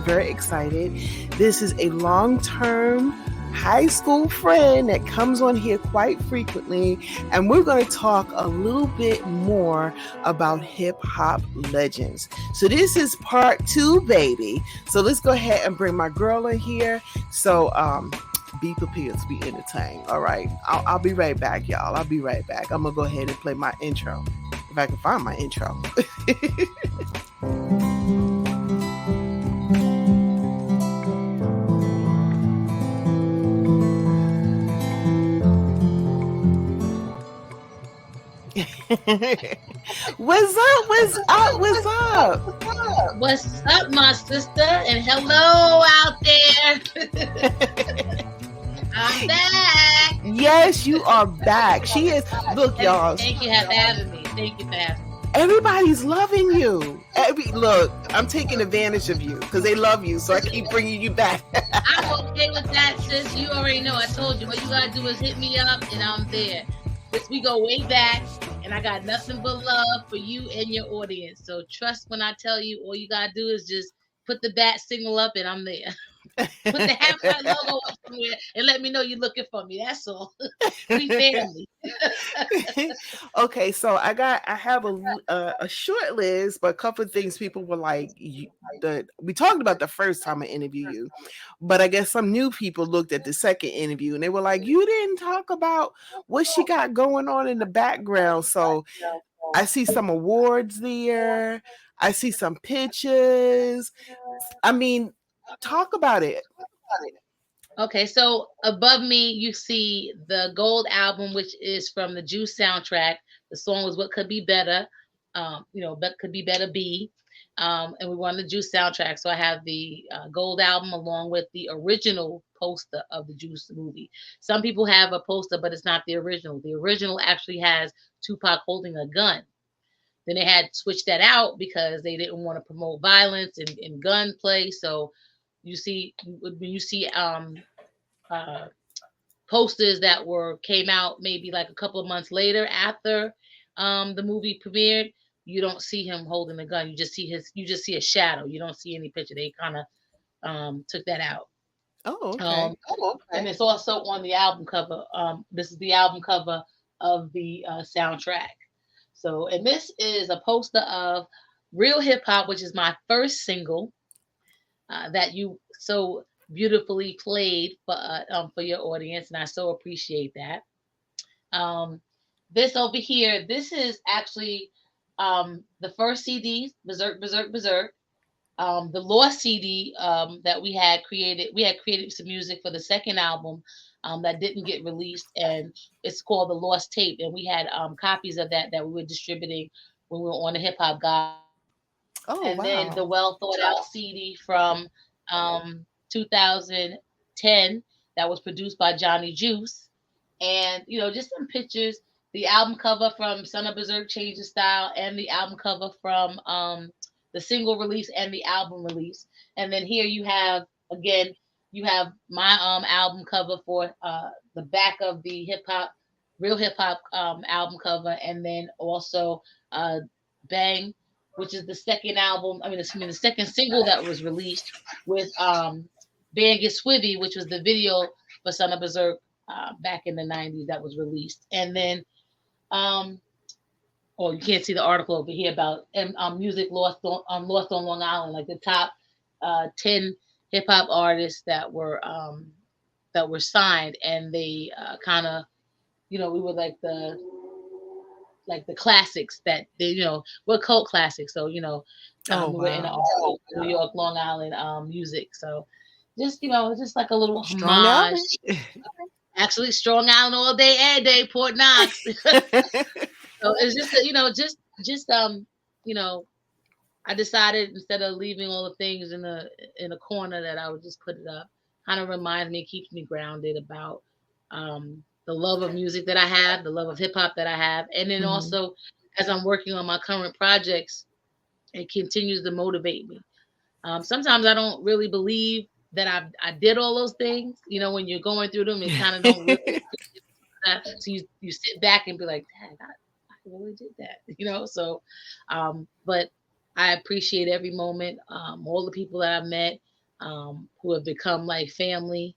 very excited. This is a long-term high school friend that comes on here quite frequently, and we're going to talk a little bit more about hip-hop legends. So this is part 2, baby. So let's go ahead and bring my girl in here. So be prepared to be entertained. All right, I'll be right back, y'all. I'll be right back. I'm gonna go ahead and play my intro if I can find my intro. What's up? What's up? What's up? What's up, my sister? And hello out there. I'm back. Yes, you are back. She is. Look, y'all. Thank you for having me. Thank you for having me. Everybody's loving you. Look, I'm taking advantage of you because they love you, so I keep bringing you back. I'm okay with that, sis. You already know. I told you. What you gotta do is hit me up, and I'm there. We go way back, and I got nothing but love for you and your audience. So trust when I tell you, all you gotta do is just put the bat signal up, and I'm there. Put the hashtag logo up somewhere and let me know you're looking for me. That's all. We family. Okay, so I have a short list, but a couple of things people were like, we talked about the first time I interviewed you, but I guess some new people looked at the second interview and they were like, you didn't talk about what she got going on in the background. So I see some awards there. I see some pictures. I mean, talk about it. Okay, so above me, you see the gold album, which is from the Juice soundtrack. The song was What Could Be Better, But Could Be Better B. And we were on the Juice soundtrack. So I have the gold album along with the original poster of the Juice movie. Some people have a poster, but it's not the original. The original actually has Tupac holding a gun. Then they had switched that out because they didn't want to promote violence and gunplay. So you see, when you see posters that came out maybe like a couple of months later after the movie premiered, you don't see him holding a gun. You just see a shadow. You don't see any picture. They kind of took that out. Oh, okay. And it's also on the album cover. This is the album cover of the soundtrack. So, and this is a poster of Real Hip Hop, which is my first single that you so beautifully played for your audience, and I so appreciate that. This over here, this is actually the first CD, Berserk, Berserk, Berserk. The Lost CD that we had created some music for the second album that didn't get released, and it's called The Lost Tape, and we had copies of that we were distributing when we were on the Hip Hop Guide. Oh, and wow. Then the Well Thought Out CD from 2010 that was produced by Johnny Juice, and just some pictures. The album cover from Son of Berserk Change the Style, and the album cover from the single release and the album release. And then here you have my album cover for the back of the Real Hip Hop album cover, and then also Bang, which is the second album. The second single that was released with Bang Get Swivvy, which was the video for Son of Berserk back in the 90s that was released. And then you can't see the article over here about music lost on Long Island, like the top 10 hip hop artists that were signed, and they kind of, we were like the classics that they, we're cult classics. So we were in New York, Long Island music. So just just like a little homage. Actually, Strong Island all day, every day, Port Knox. So it's just I decided instead of leaving all the things in a corner that I would just put it up. Kind of reminds me, keeps me grounded about the love of music that I have, the love of hip hop that I have, and then also as I'm working on my current projects, it continues to motivate me. Sometimes I don't really believe that I did all those things. When you're going through them, you kind of don't really. So you sit back and be like, Dad, I really did that, So, but I appreciate every moment, all the people that I've met, who have become like family.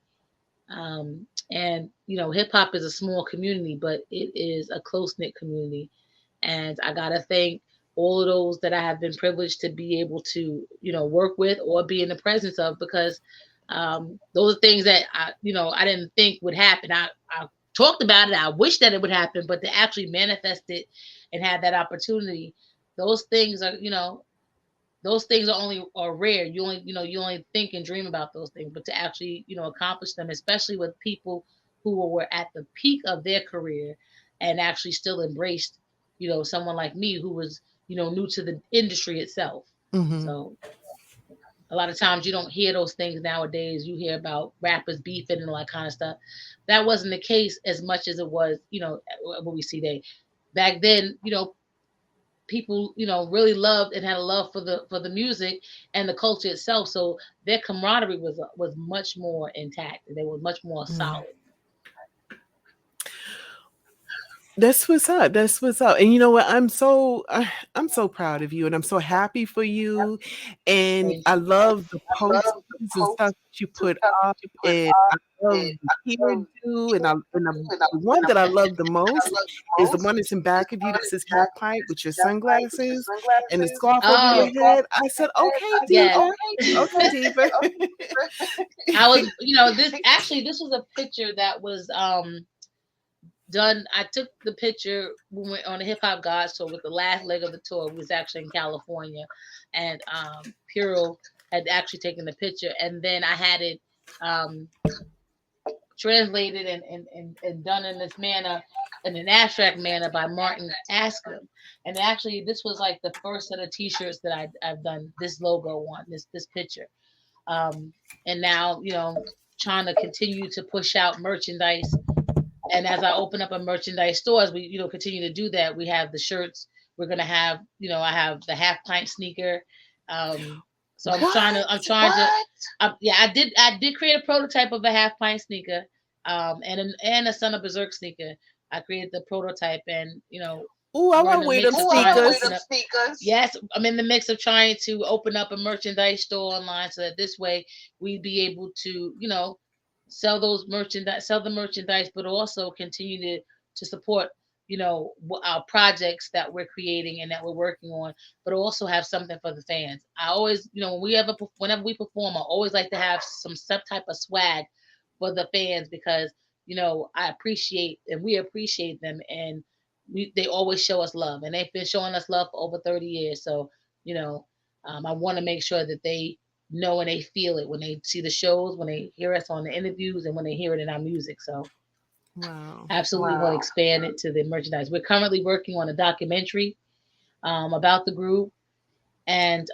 And hip hop is a small community, but it is a close knit community. And I gotta thank all of those that I have been privileged to be able to, work with or be in the presence of, because those are things that I didn't think would happen. I talked about it. I wish that it would happen, but to actually manifest it and have that opportunity, those things are, those things are rare. You only think and dream about those things, but to actually, accomplish them, especially with people who were at the peak of their career and actually still embraced, someone like me who was, new to the industry itself. Mm-hmm. So a lot of times you don't hear those things nowadays. You hear about rappers beefing and all that kind of stuff. That wasn't the case as much as it was, what we see today. Back then, people really loved and had a love for the music and the culture itself, so their camaraderie was much more intact, and they were much more solid. That's what's up. That's what's up. And you know what? I'm so proud of you, and I'm so happy for you. And Thank I you. love the posts and stuff that you put up, and I love the hairdo. The one that I love the most is the one that's in back of you that says "Hip Pint" with your sunglasses and the scarf over your Oh, head. I said, "Okay, yes. Diva. Okay, Diva." I was, this was a picture that was done. I took the picture when we went on the Hip Hop God tour. With the last leg of the tour was actually in California, and Puro had actually taken the picture, and then I had it um, translated and done in this manner, in an abstract manner, by Martin Askham. And actually, this was like the first set of T-shirts that I've done this logo on, this picture. Um, and now, trying to continue to push out merchandise. And as I open up a merchandise store, as we, continue to do that, we have the shirts. We're gonna have, I have the half pint sneaker. So yeah, I did create a prototype of a half pint sneaker, and a Son of Berserk sneaker. I created the prototype, and Ooh, I we're in want to the wear them mix of trying to sneakers. open up. Yes, I'm in the mix of trying to open up a merchandise store online, so that this way we'd be able to, sell the merchandise, but also continue to support, our projects that we're creating and that we're working on, but also have something for the fans. I always, whenever we perform, I always like to have some type of swag for the fans, because I appreciate and we appreciate them, and they always show us love, and they've been showing us love for over 30 years. So, you know, I want to make sure that they know and they feel it when they see the shows, when they hear us on the interviews, and when they hear it in our music. So, Wow. absolutely want to expand it to the merchandise. We're currently working on a documentary about the group, and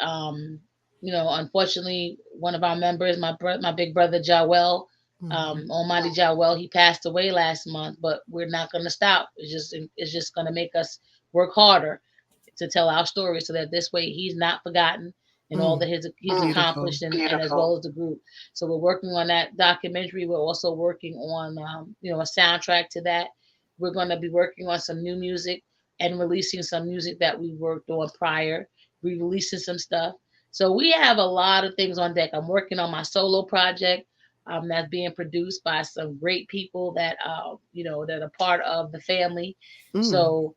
unfortunately, one of our members, my big brother Jawel, Almighty Jawel, he passed away last month. But we're not going to stop. It's just going to make us work harder to tell our story, so that this way he's not forgotten, and all that he's Beautiful. accomplished, and as well as the group. So we're working on that documentary. We're also working on a soundtrack to that. We're going to be working on some new music and releasing some music that we worked on prior, re-releasing some stuff. So we have a lot of things on deck. I'm working on my solo project, that's being produced by some great people that that are part of the family. Mm. So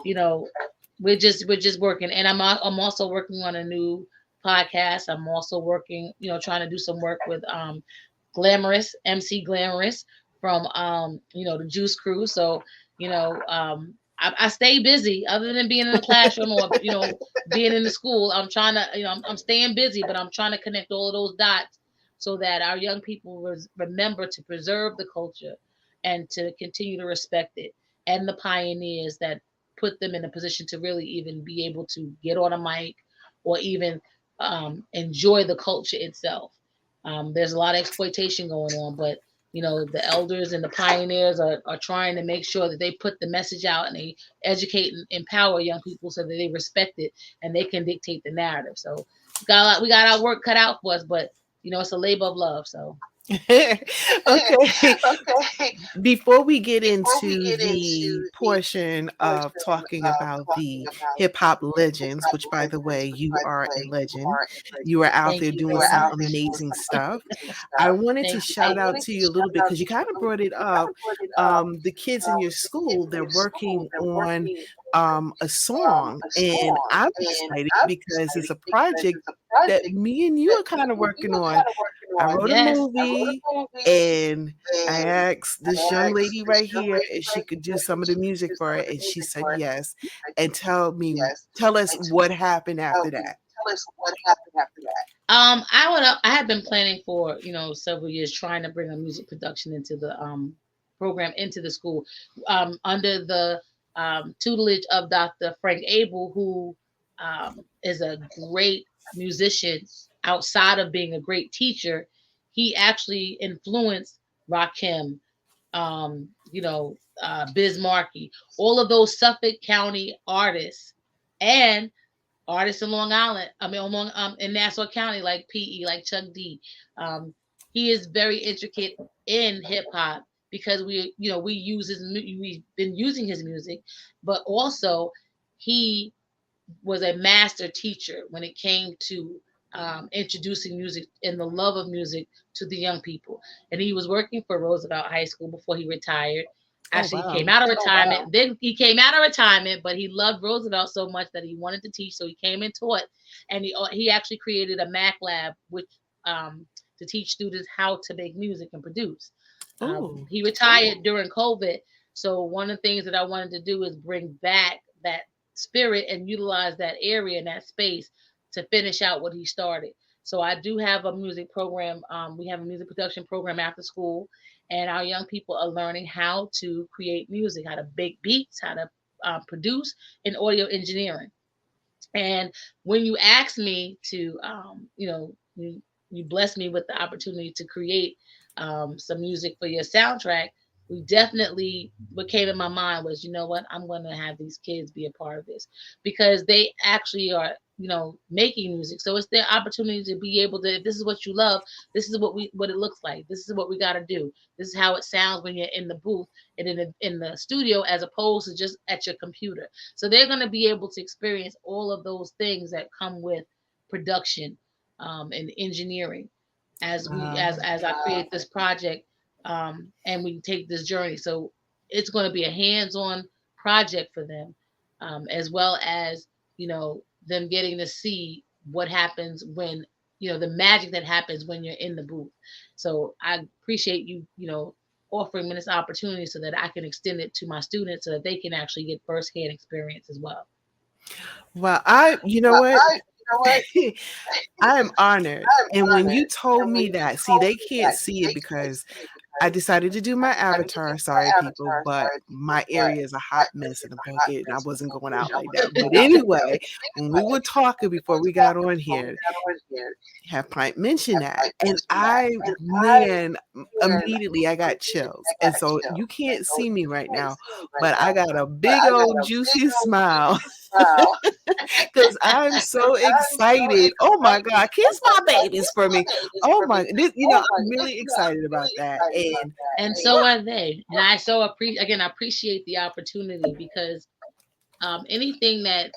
you know we're just working, and I'm also working on a new podcast. I'm also working, trying to do some work with Glamorous, MC Glamorous, from the Juice Crew. So I stay busy, other than being in the classroom, or being in the school. I'm trying to, I'm staying busy, but I'm trying to connect all of those dots, so that our young people remember to preserve the culture and to continue to respect it, and the pioneers that put them in a position to really even be able to get on a mic, or even enjoy the culture itself. There's a lot of exploitation going on, but the elders and the pioneers are trying to make sure that they put the message out, and they educate and empower young people, so that they respect it and they can dictate the narrative. So we got our work cut out for us, but it's a labor of love. So Okay. Okay. Before we get Before we into get the into the portion of portion talking of about talking the about hip hop the hip legends, hop which by the way, legends, which you by the are a way, you legend. are a You are legend. out Thank there you You doing are very some out much. there doing amazing some stuff. amazing I stuff. wanted to Thank you. I shout out wanted to to you a little shout bit out because you to you kind a of little brought bit it because you kind up. of brought it up. The kids in your The school, kids in they're your school, working they're on working on a song, a and song, I'm and excited I'm because it's excited a because project it's a that project me and you that are me kind of and you working are on. kind of working I on. wrote a Yes. I wrote movie, a movie, and I and asked this I young asked lady this right young here lady if she right could do here some if of the she could music do for some of it, the and she music said for it. yes. I And yes, tell us and what happened after that. tell us what happened after that. I have been planning for several years trying to bring a music production into the program into the school, under the tutelage of Dr. Frank Abel, who is a great musician outside of being a great teacher. He actually influenced Rakim, Biz Markie, all of those Suffolk County artists, and artists in Long Island. I mean, along in Nassau County, like PE, like Chuck D. Um, he is very intricate in hip hop because we use we've been using his music, but also he was a master teacher when it came to introducing music and the love of music to the young people. And he was working for Roosevelt High School before he retired. Oh Actually, he came wow. out of retirement. Oh, wow. Then he came out of retirement, but he loved Roosevelt so much that he wanted to teach. So he came and taught, and he actually created a Mac lab, which to teach students how to make music and produce. Oh. He retired during COVID, so one of the things that I wanted to do is bring back that spirit and utilize that area and that space to finish out what he started. So I do have a music program. We have a music production program after school, and our young people are learning how to create music, how to bake beats, how to produce, and audio engineering. And when you asked me to, you blessed me with the opportunity to create some music for your soundtrack. We definitely, what came in my mind was, you know what, I'm going to have these kids be a part of this because they actually are, making music. So it's their opportunity to be able to, if this is what you love, this is what it looks like. This is what we got to do. This is how it sounds when you're in the booth and in the studio, as opposed to just at your computer. So they're going to be able to experience all of those things that come with production and engineering as we Wow. as I create this project, and we take this journey. So it's going to be a hands-on project for them, as well as them getting to see what happens when the magic that happens when you're in the booth. So I appreciate you offering me this opportunity so that I can extend it to my students so that they can actually get firsthand experience as well. Well, you know Well, what? you know what? I am honored. I'm And when you honored. told And me when you that, see, told they me can't that, see it they can't because see it I because decided to do I my decided to do avatar. my Sorry, people, avatar. but Sorry, my people, but area is a my hot mess area in is the a hot bucket, and I mess. wasn't going And out I like that. wasn't But going out like that. anyway, But when we anyway, were talking we before were we got talking on before we here, got on here. have Pint mention Have that, I and mentioned that? And man, and immediately I got immediately chills. I And got so you chills. And can't so see me you right can't now, see me right but I now, got a but big I got old a big juicy old smile juicy smile because I'm so because I'm so excited. Oh my excited. God, Oh kiss my my God, babies kiss for my me. babies Oh for my, me. I'm Oh my, really I'm excited about really that. excited about And that. And so are they. And I so I appreciate the opportunity because anything that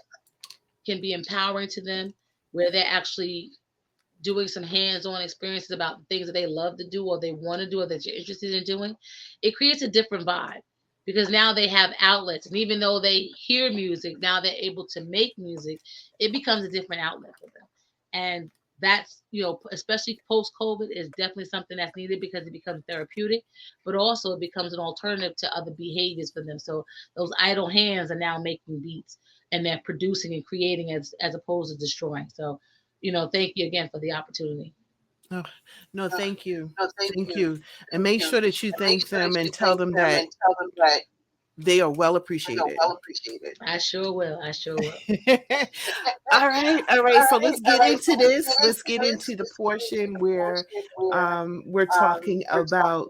can be empowering to them, where they're actually doing some hands-on experiences about things that they love to do or they want to do or that you're interested in doing, it creates a different vibe because now they have outlets. And even though they hear music, now they're able to make music. It becomes a different outlet for them. And that's, especially post COVID, is definitely something that's needed because it becomes therapeutic, but also it becomes an alternative to other behaviors for them. So those idle hands are now making beats and they're producing and creating as opposed to destroying. So thank you again for the opportunity. oh, no, Oh, thank you. no, thank Thank you. you. And Thank make you. sure that you And make thank sure that them you and tell thank them them that and tell them that They are well appreciated. I sure will. I sure will. All right, all right. So let's get into this. Let's get into the portion where we're talking about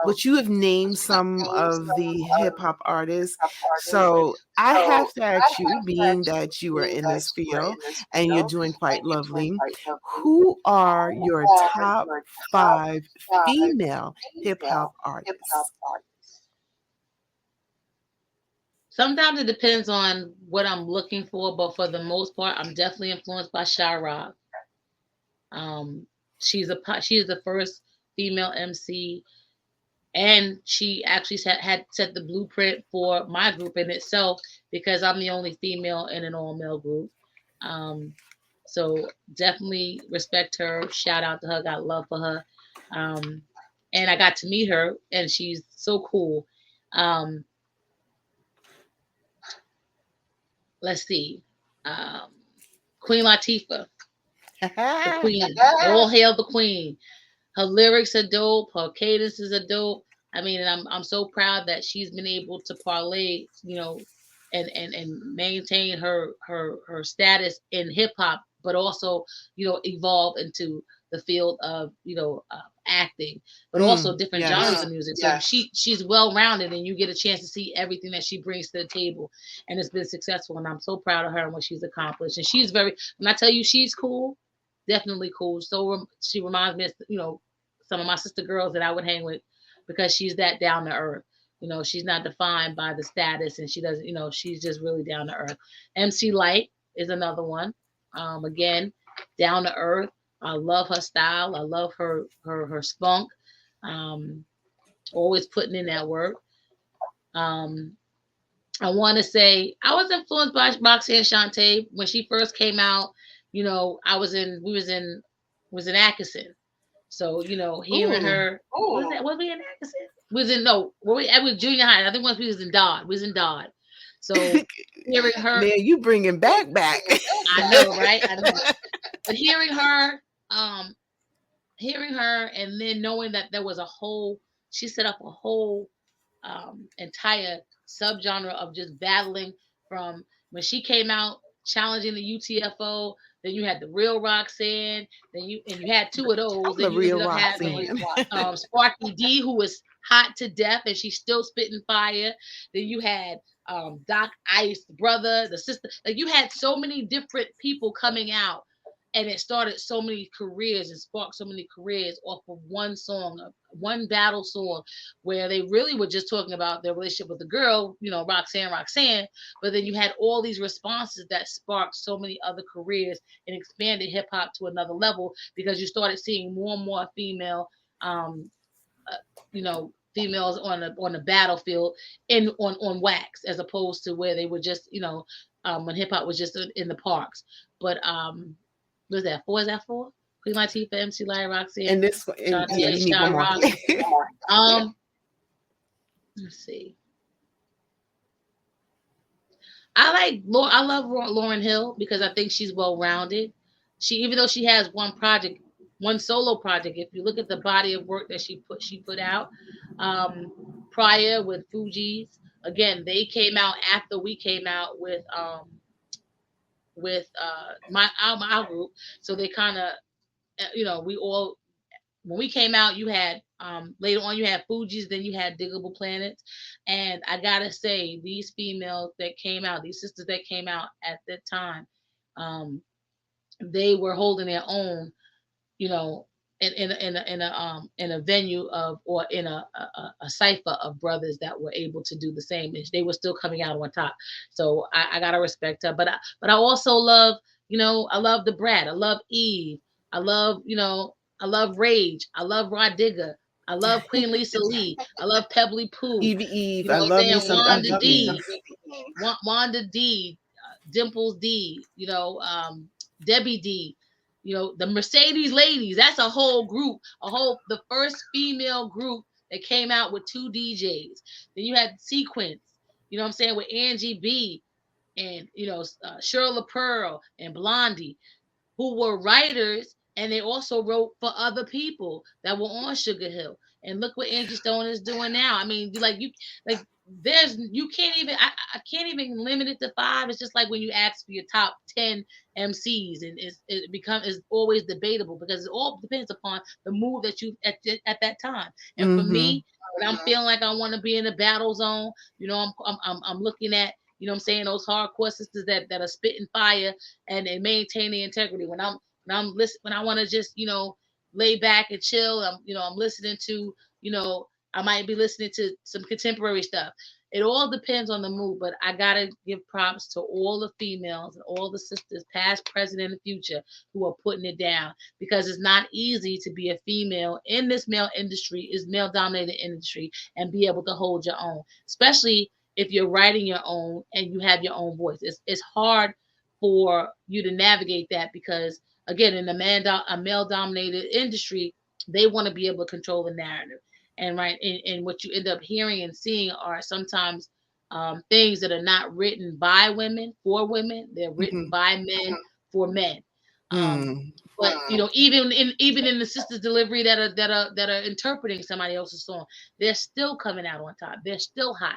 what you have named some of the hip hop artists. So I have to ask you, being that you are in this field and you're doing quite lovely, who are your top 5 female hip hop artists? Sometimes it depends on what I'm looking for, but for the most part, I'm definitely influenced by Shy. Um, she's the first female MC, and she actually had set the blueprint for my group in itself because I'm the only female in an all male group. Um, so definitely respect her. Shout out to her. Got love for her. Um, and I got to meet her, and she's so cool. Um, let's see. Um, Queen Latifah, the queen. All hail the queen. Her lyrics are dope. Her cadences are dope. I mean, and I'm so proud that she's been able to parlay, and maintain her status in hip hop, but also evolve into the field of acting, but also different genres of music. So she's well rounded, and you get a chance to see everything that she brings to the table, and it's been successful. And I'm so proud of her and what she's accomplished. And she's very, when I tell you she's cool, definitely cool. So she reminds me of some of my sister girls that I would hang with because she's that down to earth. She's not defined by the status, and she doesn't. She's just really down to earth. MC Light is another one. Again, down to earth. I love her style. I love her spunk. Um, Always putting in that work. Um, I want to say I was influenced by Roxanne Shante when she first came out. We was in Atkinson. So, hearing her, was we in Atkinson? Was in no, were we? I was junior high. I think once we was in Dodd. We was in Dodd. So hearing her, man, you bringing back. I know, right? I know. But hearing her, and then knowing that there was she set up a whole entire subgenre of just battling from when she came out challenging the UTFO. Then you had the real Roxanne. You had two of those. Then you ended up having Sparky D, who was hot to death, and she's still spitting fire. Then you had Doc Ice, the brother, the sister. Like you had so many different people coming out, and it started so many careers and sparked so many careers off of one song, one battle song, where they really were just talking about their relationship with the girl, Roxanne. But then you had all these responses that sparked so many other careers and expanded hip hop to another level because you started seeing more and more female, females on the battlefield on wax, as opposed to where they were just, when hip hop was just in the parks. But was that 4? Is that 4? Queen Latifah, MC Light, Roxanne, and this and, yeah, you need one more. Let's see. I love Lauryn Hill because I think she's well rounded. Even though she has one solo project, if you look at the body of work that she put out prior with Fugees, again, they came out after we came out with our group, so they kind of we all, when we came out, you had later on you had Fugees, then you had Diggable Planets, and I gotta say these females that came out, these sisters that came out at that time, they were holding their own, in a venue or in a cipher of brothers that were able to do the same. They were still coming out on top, so I gotta respect her. But I also love, I love the Brat. I love Eve. I love Rage. I love Rod Digger. I love Queen Lisa Lee. I love Pebbly Pooh. Eve. I love me some Wanda D. Eve. Wanda D. Dimples D. Debbie D. The Mercedes ladies. That's a whole group. The first female group that came out with 2 DJs. Then you had Sequence. What I'm saying, with Angie B. and Shirley Pearl and Blondie, who were writers, and they also wrote for other people that were on Sugar Hill. And look what Angie Stone is doing now. I mean, like there's you can't even I can't even limit it to five. It's just like when you ask for your top 10 MCs, and is always debatable because it all depends upon the mood that you at that time. And for Mm-hmm. me, when I'm feeling like I want to be in a battle zone, I'm looking at, what I'm saying, those hardcore sisters that are spitting fire and maintain the integrity. When I want to just lay back and chill, I'm listening to, I might be listening to some contemporary stuff. It all depends on the mood, but I gotta give props to all the females and all the sisters, past, present, and the future, who are putting it down, because it's not easy to be a female in this male dominated industry, and be able to hold your own, especially if you're writing your own and you have your own voice. It's hard for you to navigate that, because again, in a male dominated industry, they want to be able to control the narrative. And right, and what you end up hearing and seeing are sometimes things that are not written by women for women. They're written Mm-hmm. by men for men. Um, Mm. but even in the sisters delivery that are interpreting somebody else's song, they're still coming out on top. They're still hot.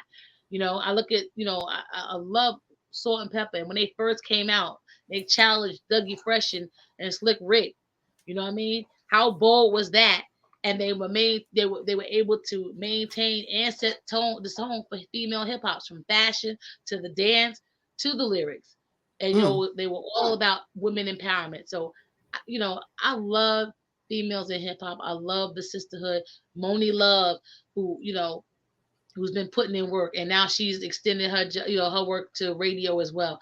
I look at, I love Salt and Pepper, and when they first came out, they challenged Dougie Fresh and Slick Rick. You know what I mean? How bold was that? And they were able to maintain and set the tone for female hip hops, from fashion to the dance to the lyrics. And Mm. they were all about women empowerment. So I love females in hip hop. I love the sisterhood. Moni Love, who who's been putting in work, and now she's extended her work to radio as well.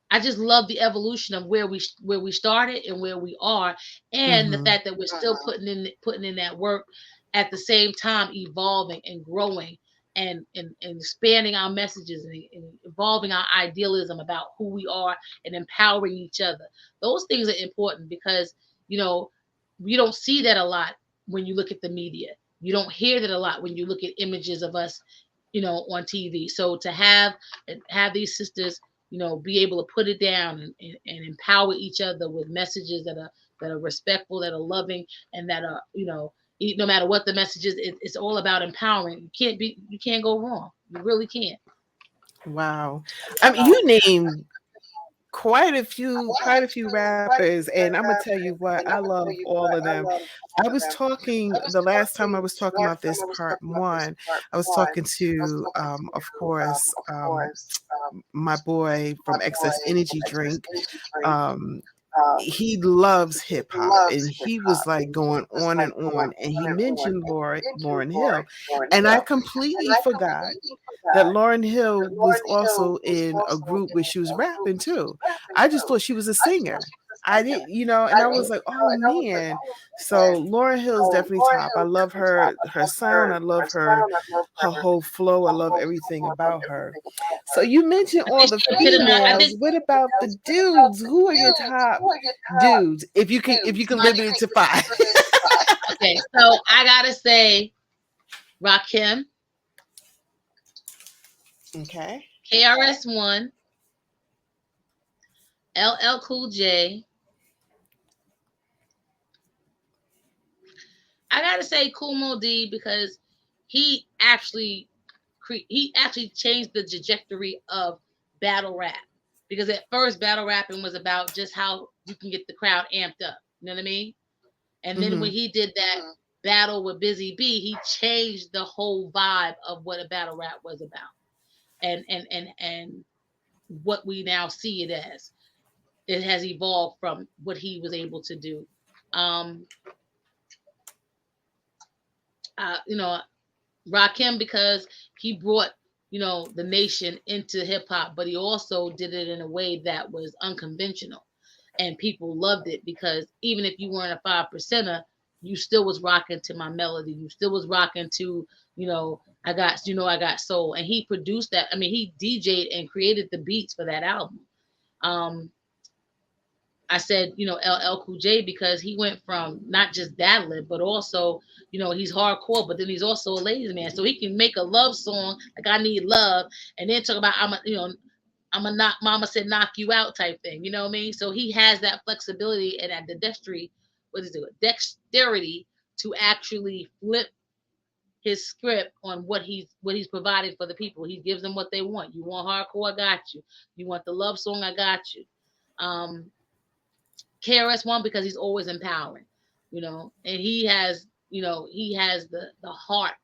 I just love the evolution of where we started and where we are, and the Mm-hmm. fact that we're still putting in that work, at the same time evolving and growing, and expanding our messages, and evolving our idealism about who we are, and empowering each other. Those things are important, because you know you don't see that a lot when you look at the media. You don't hear that a lot when you look at images of us, on TV. So to have these sisters, be able to put it down, and empower each other with messages that are respectful, that are loving, and that are, no matter what the message is, it's all about empowering. You can't go wrong. You really can't. Wow. I mean, you named quite a few rappers, and I'm gonna tell you what, I love all of them. I was talking the last time I was talking about this part one, I was talking to of course, my boy from Excess Energy Drink. Um he loves hip hop, and he was like going on, and he mentioned Lauren Hill, and I completely forgot that Lauren Hill was also in a group where she was rapping too. I just thought she was a singer. I didn't, and I was like, oh man. So Lauren Hill is definitely top. I love her sound. I love her whole flow. I love everything about her. So you mentioned I all think the she epitomized. I females. think What about the dudes? Who are your top dudes? If you can limit it to five. okay. So I gotta say, Rakim, Okay. KRS-One, LL Cool J. I gotta say Kumo D, because he actually he actually changed the trajectory of battle rap. Because at first battle rapping was about just how you can get the crowd amped up. You know what I mean? And then when Mm-hmm. he did that battle with Busy B, he changed the whole vibe of what a battle rap was about. And what we now see it as. It has evolved from what he was able to do. Um, you know, Rakim, because he brought, the nation into hip hop, but he also did it in a way that was unconventional, and people loved it, because even if you weren't a 5%er, you still was rocking to my melody. You still was rocking to, I got soul, and he produced that. I mean, he DJ'd and created the beats for that album. Um, I said, LL Cool J, because he went from not just dad lib, but also, he's hardcore, but then he's also a ladies man. So he can make a love song like "I Need Love," and then talk about I'm a knock, Mama said knock you out type thing. You know what I mean? So he has that flexibility and that dexterity. What is it? Dexterity to actually flip his script on what he's providing for the people. He gives them what they want. You want hardcore, I got you. You want the love song, I got you. Um, KRS-One, because he's always empowering, and he has the heart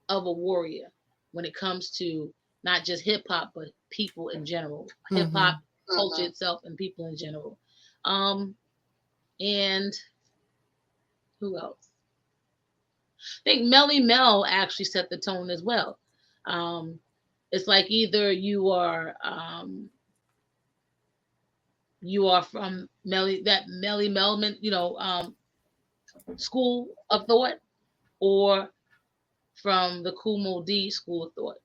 of a warrior when it comes to not just hip hop but people in general, hip hop culture itself and people in general. And who else? I think Melly Mel actually set the tone as well. Um, it's like either you are from Melly Melman, school of thought, or from the Kumo D school of thought.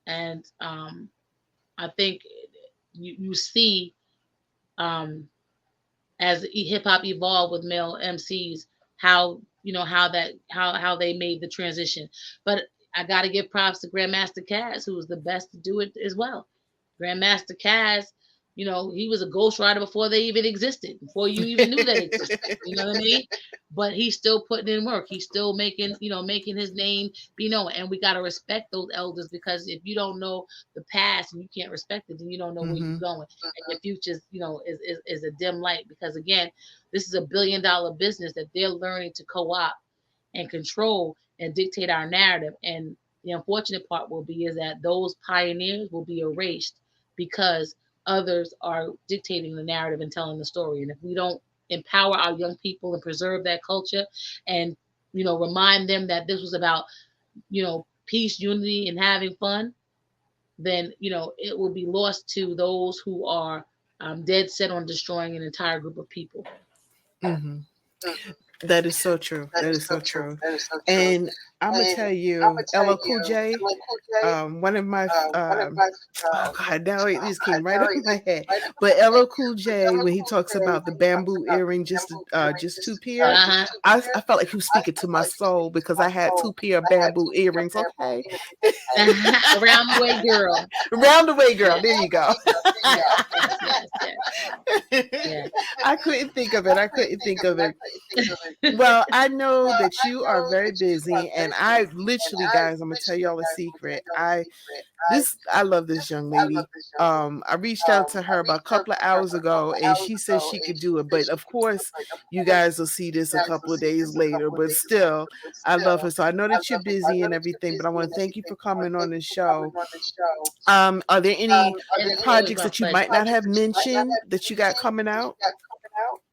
And I think you see, as hip hop evolved with male MCs, how how they made the transition. But I got to give props to Grandmaster Caz, who was the best to do it as well. Grandmaster Caz, he was a ghostwriter before they even existed, before you even knew they existed. You know what I mean? But he's still putting in work. He's still making his name be known. And we got to respect those elders, because if you don't know the past and you can't respect it, then you don't know where you're going. And your future, is a dim light, because again, this is a $1 billion business that they're learning to co-opt and control and dictate our narrative. And the unfortunate part will be is that those pioneers will be erased because others are dictating the narrative and telling the story. And if we don't empower our young people and preserve that culture, and remind them that this was about peace, unity, and having fun, then it will be lost to those who are dead set on destroying an entire group of people. That is so true. That is so true. And I'm gonna tell you, LL Cool J, one of my oh god, now it just came right up in my head. But LL Cool J, when he talks about the bamboo earring, just two pair, I felt like he was speaking to my soul, because I had 2 pair of bamboo earrings. Okay, Around the way, girl. Around the way, girl. There you go. Yes. I couldn't think of it. Well, I know that you are very busy, and I literally, guys, I'm gonna tell y'all a secret. I love this young lady. I reached out to her about a couple of hours ago, and she said she could do it. But of course, you guys will see this a couple of days later. But still, I love her. So I know that you're busy and everything, but I want to thank you for coming on the show. Are there any projects that you might not have mentioned that you got coming out?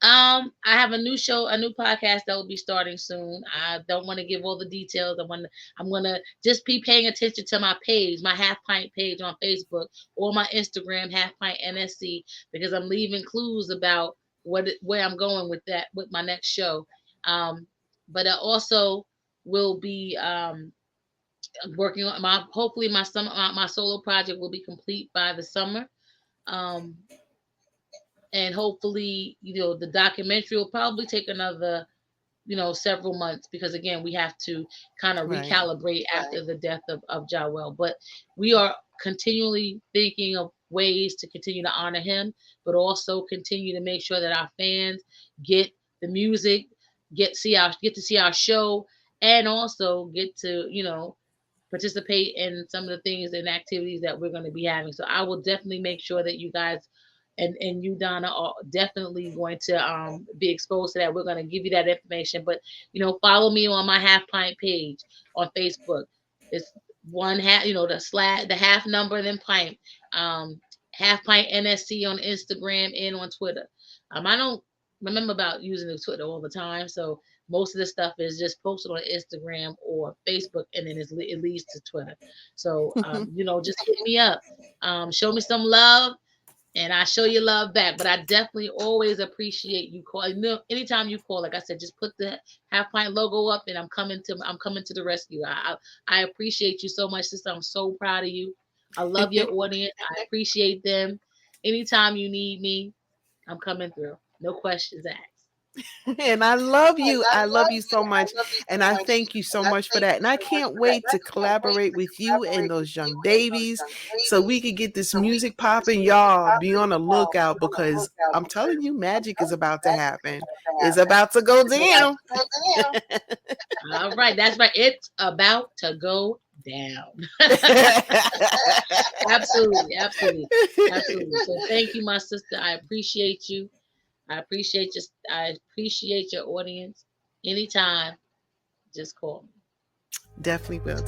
I have a new show, a new podcast that will be starting soon. I don't want to give all the details. I'm gonna just be paying attention to my page, my Half Pint page on Facebook, or my Instagram, Half Pint NSC, because I'm leaving clues about where I'm going with my next show. But I also will be working on hopefully my solo project will be complete by the summer. And hopefully, the documentary will probably take another, several months, because again, we have to kind of recalibrate after the death of Jawel. But we are continually thinking of ways to continue to honor him, but also continue to make sure that our fans get the music, get to see our show, and also get to, participate in some of the things and activities that we're going to be having. So I will definitely make sure that you guys and you, Donna, are definitely going to be exposed to that. We're going to give you that information. But follow me on my Half Pint page on Facebook. It's one half, the half number, then pint. Half Pint NSC on Instagram and on Twitter. I don't remember about using the Twitter all the time, so most of the stuff is just posted on Instagram or Facebook, and then it leads to Twitter. So just hit me up, show me some love, and I show you love back. But I definitely always appreciate you calling. Anytime you call, like I said, just put the Half Pint logo up, and I'm coming to the rescue. I appreciate you so much, sister. I'm so proud of you. I love your audience. I appreciate them. Anytime you need me, I'm coming through. No questions asked. And I love you. I love you so much. And I thank you so much for that. And I can't wait to collaborate with you and those young babies so we could get this music popping. Y'all be on the lookout because I'm telling you, magic is about to happen. It's about to go down. All right. That's right. It's about to go down. Absolutely. Absolutely. Absolutely. So thank you, my sister. I appreciate you. I appreciate your audience. Anytime, just call me. Definitely will.